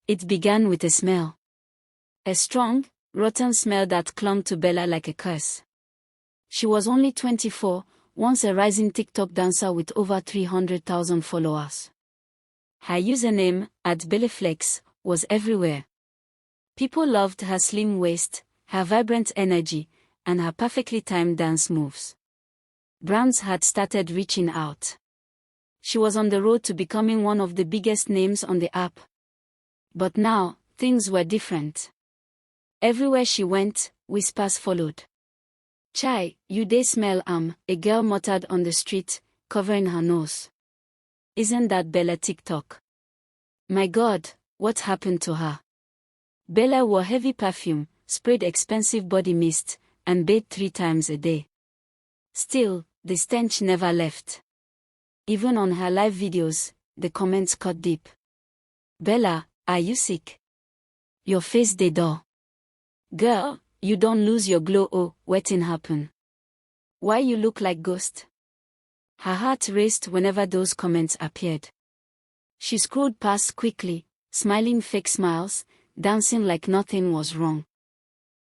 It began with a smell. A strong, rotten smell that clung to Bella like a curse. She was only 24, once a rising TikTok dancer with over 300,000 followers. Her username, @BellyFlex, was everywhere. People loved her slim waist, her vibrant energy, and her perfectly timed dance moves. Brands had started reaching out. She was on the road to becoming one of the biggest names on the app. But now, things were different. Everywhere she went, whispers followed. "Chai, you dey smell a girl muttered on the street, covering her nose. "Isn't that Bella TikTok? My God, what happened to her?" Bella wore heavy perfume, sprayed expensive body mist, and bathed 3 times a day. Still, the stench never left. Even on her live videos, the comments cut deep. "Bella, are you sick? Your face dey dull. Girl, you don't lose your glow. Oh, wetin happen? Why you look like ghost?" Her heart raced whenever those comments appeared. She scrolled past quickly, smiling fake smiles, dancing like nothing was wrong.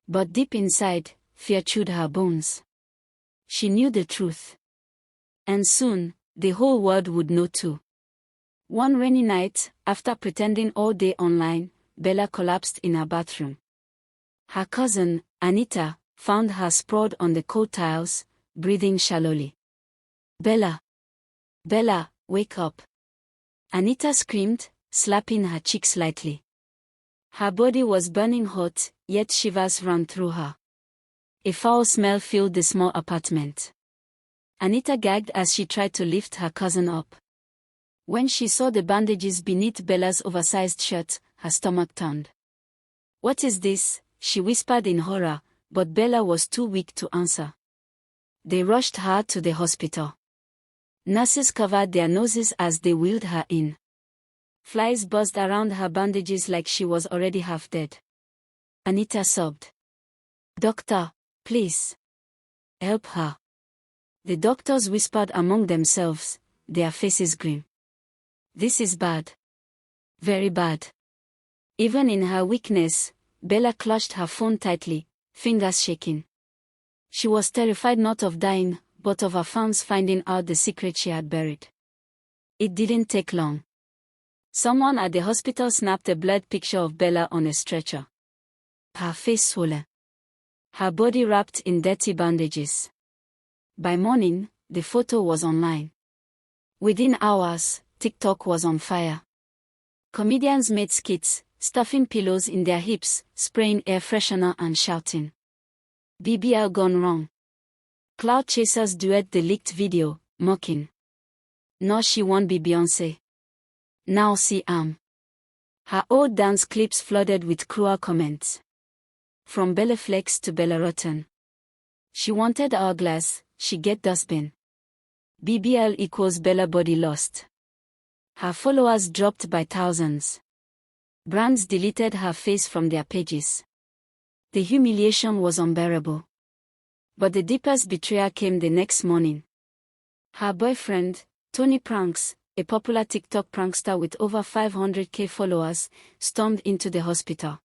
But deep inside, fear chewed her bones. She knew the truth. And soon, the whole world would know too. One rainy night, after pretending all day online, Bella collapsed in her bathroom. Her cousin, Anita, found her sprawled on the cold tiles, breathing shallowly. "Bella! Bella, wake up!" Anita screamed, slapping her cheek slightly. Her body was burning hot, yet shivers ran through her. A foul smell filled the small apartment. Anita gagged as she tried to lift her cousin up. When she saw the bandages beneath Bella's oversized shirt, her stomach turned. "What is this?" she whispered in horror, but Bella was too weak to answer. They rushed her to the hospital. Nurses covered their noses as they wheeled her in. Flies buzzed around her bandages like she was already half dead. Anita sobbed. "Doctor, please. Help her." The doctors whispered among themselves, their faces grim. "This is bad. Very bad." Even in her weakness, Bella clutched her phone tightly, fingers shaking. She was terrified not of dying, but of her fans finding out the secret she had buried. It didn't take long. Someone at the hospital snapped a blurred picture of Bella on a stretcher. Her face swollen. Her body wrapped in dirty bandages. By morning, the photo was online. Within hours, TikTok was on fire. Comedians made skits, stuffing pillows in their hips, spraying air freshener and shouting, "BBL gone wrong." Cloud chasers duet the leaked video, mocking. "No, she won't be Beyoncé. Now see Her old dance clips flooded with cruel comments. From Bella Flex to Bella Rotten. She wanted hourglass, she get dustbin. BBL equals Bella body lost. Her followers dropped by thousands. Brands deleted her face from their pages. The humiliation was unbearable. But the deepest betrayal came the next morning. Her boyfriend, Tony Pranks, a popular TikTok prankster with over 500k followers, stormed into the hospital.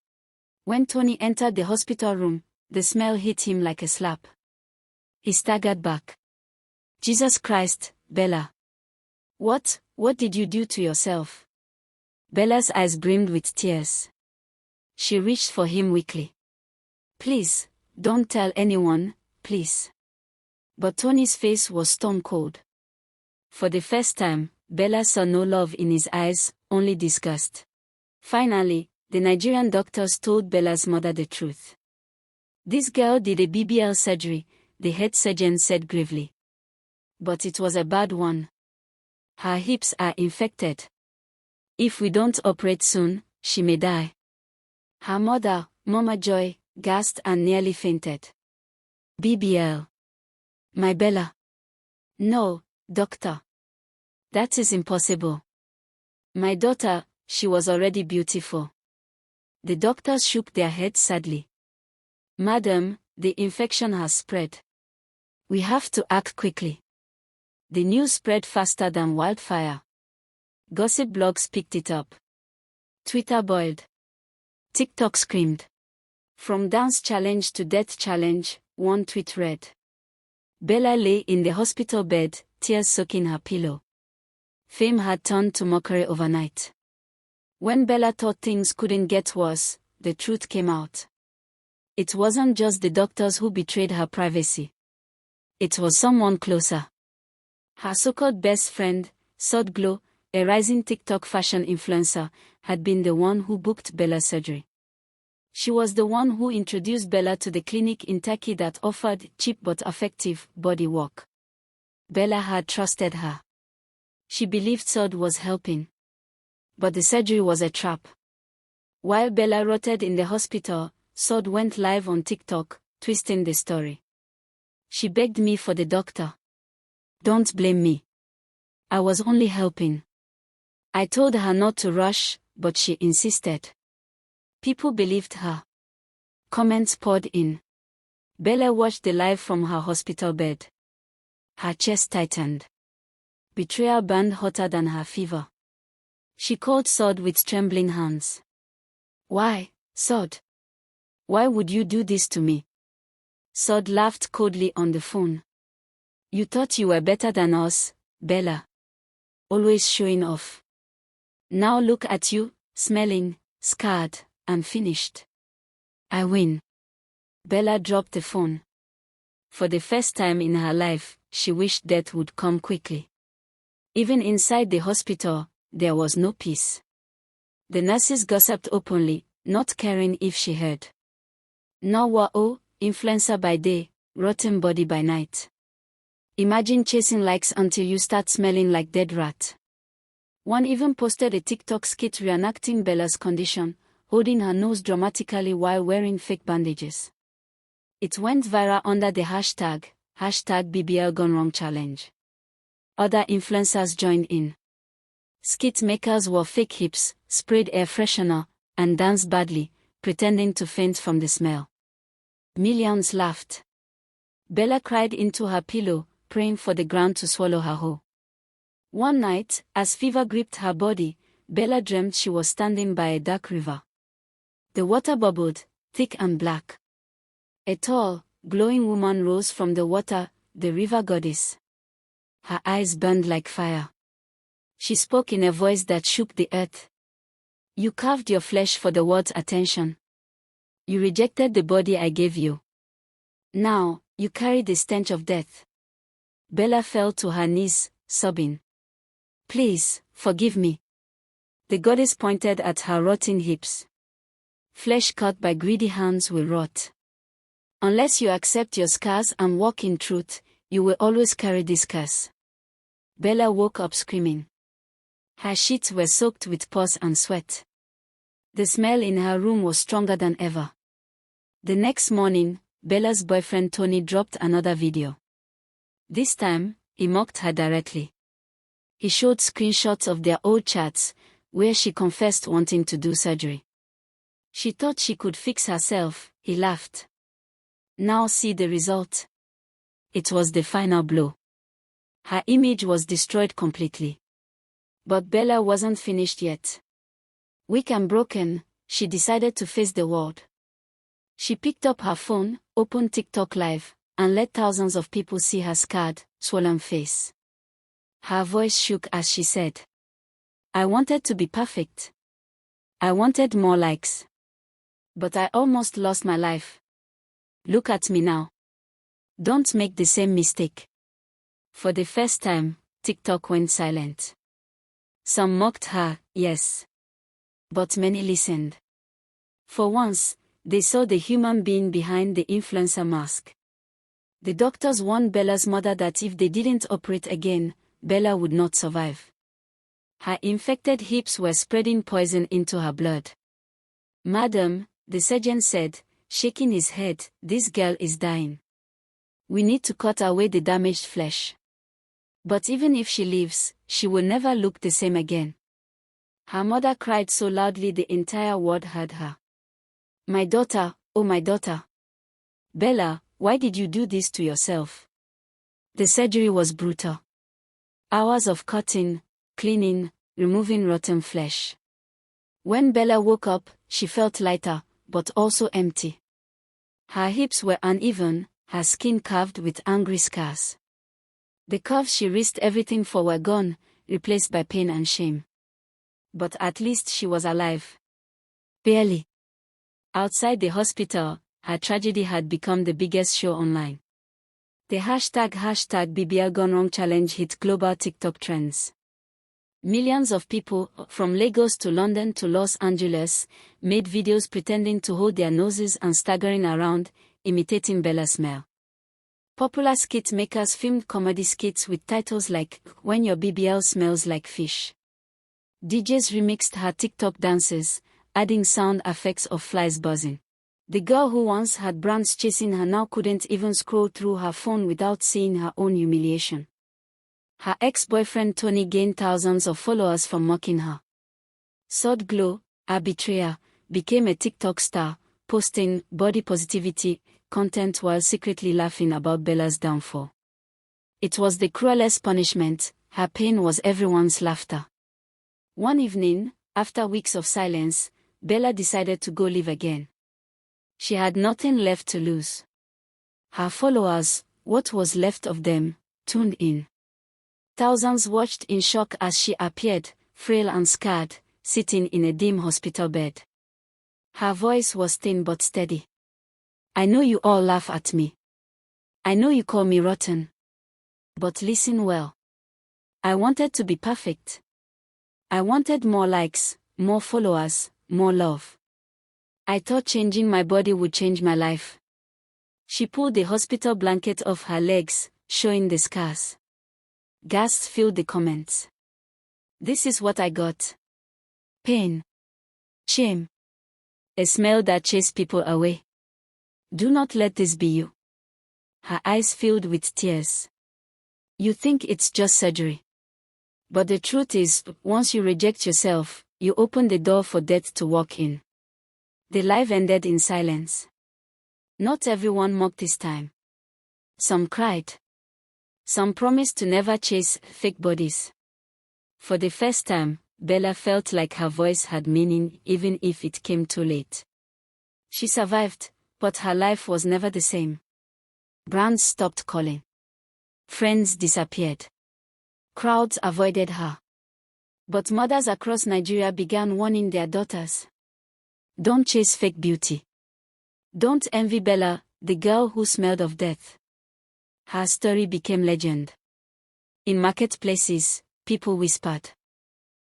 When Tony entered the hospital room, the smell hit him like a slap. He staggered back. "Jesus Christ, Bella. What did you do to yourself?" Bella's eyes brimmed with tears. She reached for him weakly. "Please, don't tell anyone, please." But Tony's face was stone cold. For the first time, Bella saw no love in his eyes, only disgust. Finally, the Nigerian doctors told Bella's mother the truth. "This girl did a BBL surgery," the head surgeon said gravely. "But it was a bad one. Her hips are infected. If we don't operate soon, she may die." Her mother, Mama Joy, gasped and nearly fainted. "BBL. My Bella. No, doctor. That is impossible. My daughter, she was already beautiful." The doctors shook their heads sadly. "Madam, the infection has spread. We have to act quickly." The news spread faster than wildfire. Gossip blogs picked it up. Twitter boiled. TikTok screamed. From dance challenge to death challenge, one tweet read. Bella lay in the hospital bed, tears soaking her pillow. Fame had turned to mockery overnight. When Bella thought things couldn't get worse, the truth came out. It wasn't just the doctors who betrayed her privacy. It was someone closer. Her so-called best friend, Sod Glow, a rising TikTok fashion influencer, had been the one who booked Bella's surgery. She was the one who introduced Bella to the clinic in Turkey that offered cheap but effective body work. Bella had trusted her. She believed Sod was helping. But the surgery was a trap. While Bella rotted in the hospital, Sod went live on TikTok, twisting the story. She begged me for the doctor. Don't blame me. I was only helping. I told her not to rush, but she insisted. People believed her. Comments poured in. Bella watched the live from her hospital bed. Her chest tightened. Betrayal burned hotter than her fever. She called Sod with trembling hands. Why, Sod? Why would you do this to me? Sod laughed coldly on the phone. You thought you were better than us, Bella. Always showing off. Now look at you, smelling, scarred, and finished. I win. Bella dropped the phone. For the first time in her life, she wished death would come quickly. Even inside the hospital, there was no peace. The nurses gossiped openly, not caring if she heard. Now influencer by day, rotten body by night. Imagine chasing likes until you start smelling like dead rat. One even posted a TikTok skit reenacting Bella's condition, holding her nose dramatically while wearing fake bandages. It went viral under the hashtag BBL Gone Wrong Challenge. Other influencers joined in. Skit makers wore fake hips, sprayed air freshener, and danced badly, pretending to faint from the smell. Millions laughed. Bella cried into her pillow, praying for the ground to swallow her whole. One night, as fever gripped her body, Bella dreamt she was standing by a dark river. The water bubbled, thick and black. A tall, glowing woman rose from the water, the river goddess. Her eyes burned like fire. She spoke in a voice that shook the earth. You carved your flesh for the world's attention. You rejected the body I gave you. Now, you carry the stench of death. Bella fell to her knees, sobbing. Please, forgive me. The goddess pointed at her rotting hips. Flesh cut by greedy hands will rot. Unless you accept your scars and walk in truth, you will always carry this curse. Bella woke up screaming. Her sheets were soaked with pus and sweat. The smell in her room was stronger than ever. The next morning, Bella's boyfriend Tony dropped another video. This time, he mocked her directly. He showed screenshots of their old chats, where she confessed wanting to do surgery. She thought she could fix herself, he laughed. Now see the result. It was the final blow. Her image was destroyed completely. But Bella wasn't finished yet. Weak and broken, she decided to face the world. She picked up her phone, opened TikTok Live, and let thousands of people see her scarred, swollen face. Her voice shook as she said, I wanted to be perfect. I wanted more likes. But I almost lost my life. Look at me now. Don't make the same mistake. For the first time, TikTok went silent. Some mocked her, yes. But many listened. For once, they saw the human being behind the influencer mask. The doctors warned Bella's mother that if they didn't operate again, Bella would not survive. Her infected hips were spreading poison into her blood. Madam, the surgeon said, shaking his head, this girl is dying. We need to cut away the damaged flesh. But even if she lives, she will never look the same again. Her mother cried so loudly the entire world heard her. My daughter, oh my daughter. Bella, why did you do this to yourself? The surgery was brutal. Hours of cutting, cleaning, removing rotten flesh. When Bella woke up, she felt lighter, but also empty. Her hips were uneven, her skin carved with angry scars. The curves she risked everything for were gone, replaced by pain and shame. But at least she was alive. Barely. Outside the hospital, her tragedy had become the biggest show online. The hashtag BBL Gone Wrong challenge hit global TikTok trends. Millions of people, from Lagos to London to Los Angeles, made videos pretending to hold their noses and staggering around, imitating Bella's smell. Popular skit makers filmed comedy skits with titles like, "When Your BBL Smells Like Fish." DJs remixed her TikTok dances, adding sound effects of flies buzzing. The girl who once had brands chasing her now couldn't even scroll through her phone without seeing her own humiliation. Her ex-boyfriend Tony gained thousands of followers from mocking her. Sword Glow, a betrayer, became a TikTok star, posting body positivity content while secretly laughing about Bella's downfall. It was the cruelest punishment, her pain was everyone's laughter. One evening, after weeks of silence, Bella decided to go live again. She had nothing left to lose. Her followers, what was left of them, tuned in. Thousands watched in shock as she appeared, frail and scarred, sitting in a dim hospital bed. Her voice was thin but steady. "I know you all laugh at me. I know you call me rotten. But listen well. I wanted to be perfect. I wanted more likes, more followers, more love. I thought changing my body would change my life." She pulled the hospital blanket off her legs, showing the scars. Gasps filled the comments. "This is what I got. Pain. Shame. A smell that chased people away. Do not let this be you." Her eyes filled with tears. "You think it's just surgery. But the truth is, once you reject yourself, you open the door for death to walk in." The live ended in silence. Not everyone mocked this time. Some cried. Some promised to never chase fake bodies. For the first time, Bella felt like her voice had meaning even if it came too late. She survived, but her life was never the same. Brands stopped calling. Friends disappeared. Crowds avoided her. But mothers across Nigeria began warning their daughters. Don't chase fake beauty. Don't envy Bella, the girl who smelled of death. Her story became legend. In marketplaces, people whispered.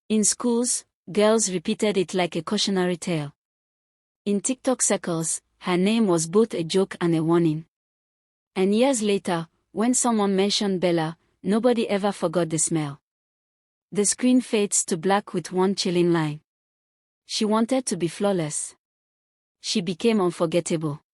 In schools, girls repeated it like a cautionary tale. In TikTok circles, her name was both a joke and a warning. And years later, when someone mentioned Bella, nobody ever forgot the smell. The screen fades to black with one chilling line. She wanted to be flawless. She became unforgettable.